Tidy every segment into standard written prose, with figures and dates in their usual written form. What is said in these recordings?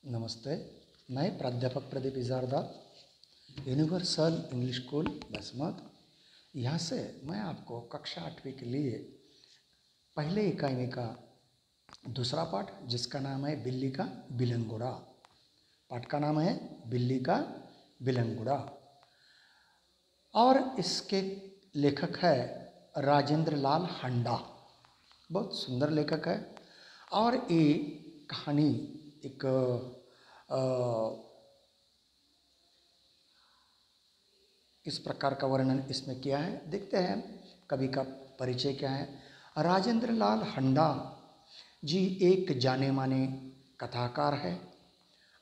नमस्ते, मैं प्राध्यापक Pradeep इजारदार universal English school Basmat. यहाँ से मैं आपको कक्षा 8वीं के लिए पहले इकाई का दूसरा पाठ जिसका नाम है बिल्ली का बिलंगुड़ा। पाठ का नाम है बिल्ली का बिलंगुड़ा और इसके लेखक है राजेंद्र लाल हंडा। बहुत सुंदर लेखक है और ये कहानी एक इस प्रकार का वर्णन इसमें किया है। देखते हैं कवि का परिचय क्या है। राजेंद्र लाल हंडा जी एक जाने माने कथाकार है।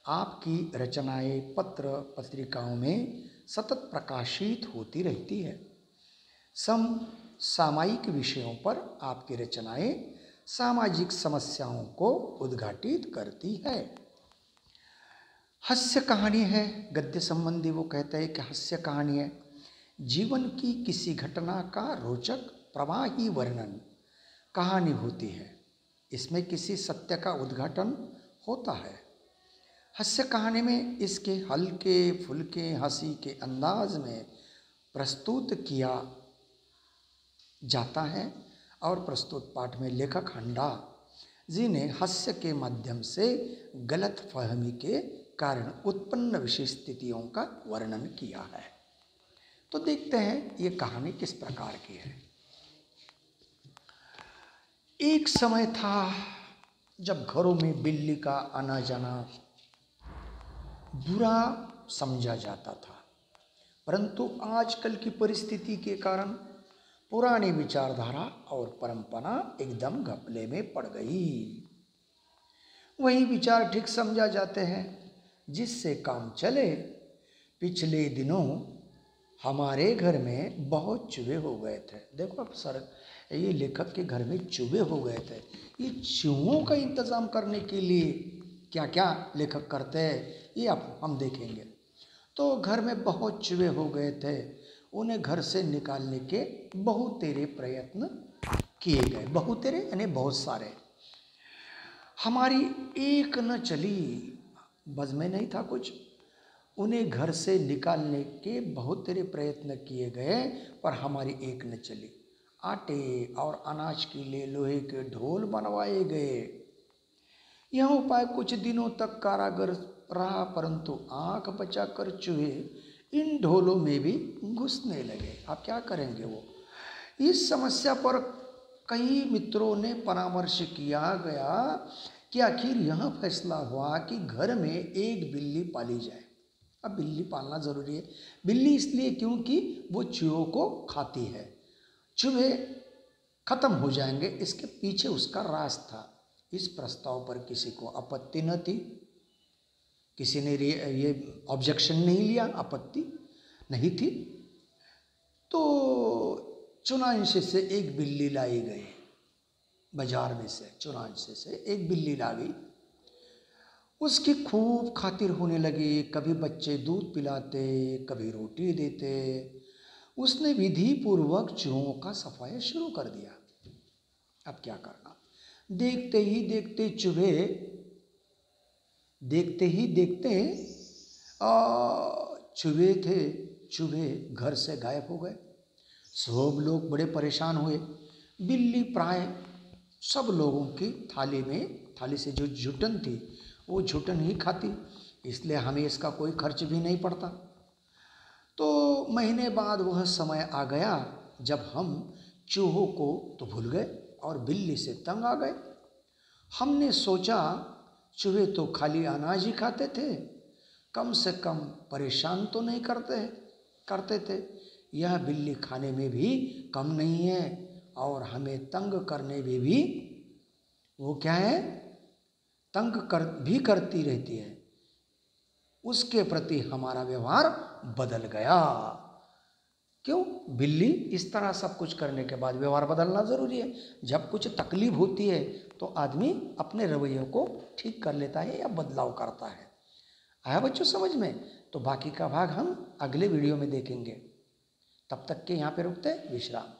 आपकी रचनाएं पत्र पत्रिकाओं में सतत प्रकाशित होती रहती है। सामायिक विषयों पर आपकी रचनाएं सामाजिक समस्याओं को उद्घाटित करती है। हास्य कहानी है, गद्य संबंधी वो कहते हैं कि हास्य कहानी है। जीवन की किसी घटना का रोचक प्रवाही वर्णन कहानी होती है। इसमें किसी सत्य का उद्घाटन होता है। हास्य कहानी में इसके हल्के फुल्के हंसी के अंदाज में प्रस्तुत किया जाता है और प्रस्तुत पाठ में लेखक हंडा जी ने हास्य के माध्यम से गलत फहमी के कारण उत्पन्न विशेष स्थितियों का वर्णन किया है। तो देखते हैं ये कहानी किस प्रकार की है। एक समय था जब घरों में बिल्ली का आना जाना बुरा समझा जाता था, परंतु आजकल की परिस्थिति के कारण पुरानी विचारधारा और परंपरा एकदम घपले में पड़ गई। वही विचार ठीक समझा जाते हैं जिससे काम चले। पिछले दिनों हमारे घर में बहुत चूहे हो गए थे। देखो अब सर ये लेखक के घर में चूहे हो गए थे। ये चूहों का इंतजाम करने के लिए क्या क्या लेखक करते हैं ये अब हम देखेंगे। तो घर में बहुत चूहे हो गए थे, उन्हें घर से निकालने के बहुतेरे प्रयत्न किए गए। बहुतेरे यानी बहुत सारे। हमारी एक न चली, बज़ में नहीं था कुछ। उन्हें घर से निकालने के बहुतेरे प्रयत्न किए गए पर हमारी एक न चली। आटे और अनाज के लिए लोहे के ढोल बनवाए गए। यह उपाय कुछ दिनों तक कारागर रहा, परंतु आंख बचाकर चूहे इन ढोलों में भी घुसने लगे। अब क्या करेंगे वो। इस समस्या पर कई मित्रों ने परामर्श किया गया कि आखिर यह फैसला हुआ कि घर में एक बिल्ली पाली जाए। अब बिल्ली पालना ज़रूरी है। बिल्ली इसलिए क्योंकि वो चूहों को खाती है। चूहे खत्म हो जाएंगे, इसके पीछे उसका राज था। इस प्रस्ताव पर किसी को आपत्ति न थी, किसी ने ये ऑब्जेक्शन नहीं लिया, आपत्ति नहीं थी। तो चुनांचे से एक बिल्ली लाई गई। बाजार में से चुनांचे से एक बिल्ली ला गई। उसकी खूब खातिर होने लगी। कभी बच्चे दूध पिलाते, कभी रोटी देते। उसने विधि पूर्वक चूहों का सफाया शुरू कर दिया। अब क्या करना। देखते ही देखते चूहे घर से गायब हो गए। सब लोग बड़े परेशान हुए। बिल्ली प्राय सब लोगों की थाली से जो जुटन थी वो जुटन ही खाती, इसलिए हमें इसका कोई खर्च भी नहीं पड़ता। तो महीने बाद वह समय आ गया जब हम चूहों को तो भूल गए और बिल्ली से तंग आ गए। हमने सोचा चूहे तो खाली अनाज ही खाते थे, कम से कम परेशान तो नहीं करते थे। यह बिल्ली खाने में भी कम नहीं है और हमें तंग करने में भी वो क्या है, भी करती रहती है। उसके प्रति हमारा व्यवहार बदल गया। क्यों? बिल्ली इस तरह सब कुछ करने के बाद व्यवहार बदलना जरूरी है। जब कुछ तकलीफ होती है तो आदमी अपने रवैये को ठीक कर लेता है या बदलाव करता है। आया बच्चों समझ में? तो बाकी का भाग हम अगले वीडियो में देखेंगे। तब तक के यहाँ पे रुकते हैं, विश्राम।